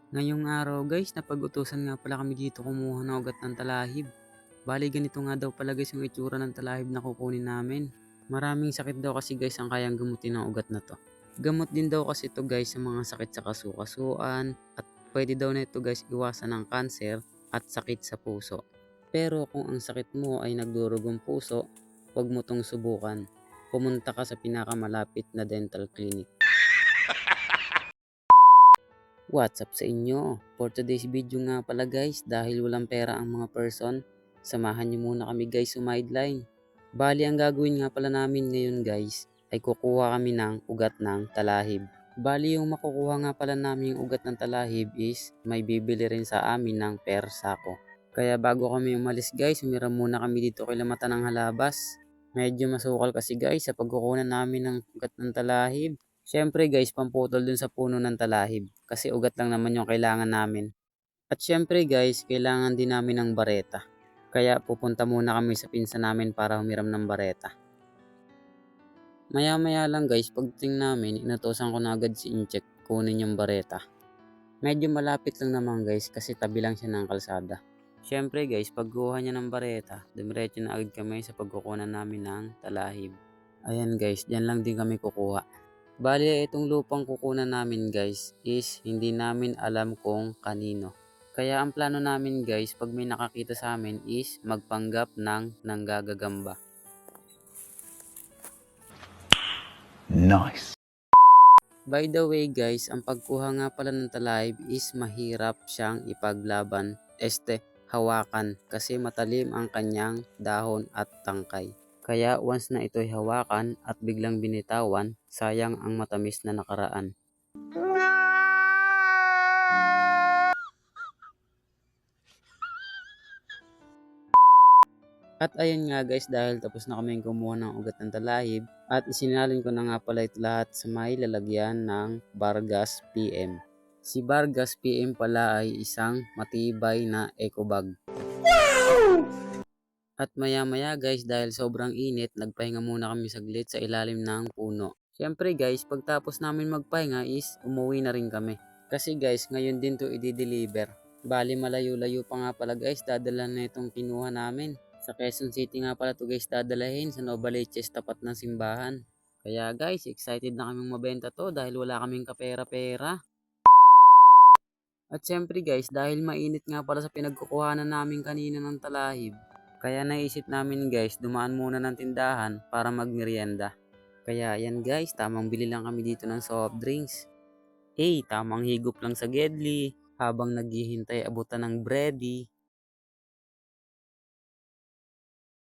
Ngayong araw guys, napag-utusan nga pala kami dito kumuha ng ugat ng talahib. Bali ganito nga daw pala guys yung itsura ng talahib na kukunin namin. Maraming sakit daw kasi guys ang kayang gamutin ng ugat na to. Gamot din daw kasi to guys sa mga sakit sa kasukasuan at pwede daw na ito guys iwasan ng kanser at sakit sa puso. Pero kung ang sakit mo ay nagdurugong puso, huwag mo tong subukan. Pumunta ka sa pinakamalapit na dental clinic. What's up sa inyo? For today's video nga pala guys, dahil walang pera ang mga person, samahan nyo muna kami guys sumideline. Bali ang gagawin nga pala namin ngayon guys, ay kukuha kami ng ugat ng talahib. Bali yung makukuha nga pala namin yung ugat ng talahib is may bibili rin sa amin ng per sako. Kaya bago kami umalis guys, humiram muna kami dito kay Lamatan ng Halabas. Medyo masukal kasi guys sa pagkukunan namin ng ugat ng talahib. Siyempre guys, pamputol dun sa puno ng talahib kasi ugat lang naman yung kailangan namin. At siyempre guys, kailangan din namin ng bareta. Kaya pupunta muna kami sa pinsan namin para humiram ng bareta. Maya maya lang guys, pagdating namin, inutosan ko na agad si Incheck kunin yung bareta. Medyo malapit lang naman guys kasi tabi lang siya ng kalsada. Siyempre guys, pagkuha niya ng bareta, dumiretso na agad kami sa pagkukunan namin ng talahib. Ayan guys, dyan lang din kami kukuha. Bali, itong lupang kukunan namin guys is hindi namin alam kung kanino. Kaya ang plano namin guys pag may nakakita sa amin is magpanggap ng nanggagagamba. Nice. By the way guys, ang pagkuha nga pala ng talahib is mahirap siyang ipaglaban, hawakan kasi matalim ang kanyang dahon at tangkay. Kaya once na ito'y hawakan at biglang binitawan, sayang ang matamis na nakaraan. At ayun nga guys, dahil tapos na kami kumuha ng ugat ng talahib at isinalin ko na nga pala ito lahat sa may lalagyan ng Bargas PM. Si Bargas PM pala ay isang matibay na eco bag. At maya maya guys, dahil sobrang init, nagpahinga muna kami saglit sa ilalim ng puno. Siyempre guys, pagtapos namin magpahinga is umuwi na rin kami. Kasi guys, ngayon din to i-deliver. Bali malayo-layo pa nga pala guys, dadala na itong kinuha namin. Sa Quezon City nga pala to guys dadalahin sa Novaliches tapat ng simbahan. Kaya guys, excited na kaming mabenta to dahil wala kaming kapera-pera. At syempre guys, dahil mainit nga pala sa pinagkukuhanan namin kanina ng talahib, kaya naisip namin guys, dumaan muna ng tindahan para magmerienda. Kaya yan guys, tamang bili lang kami dito ng soft drinks. Tamang higop lang sa Gedli habang naghihintay abutan ng bready.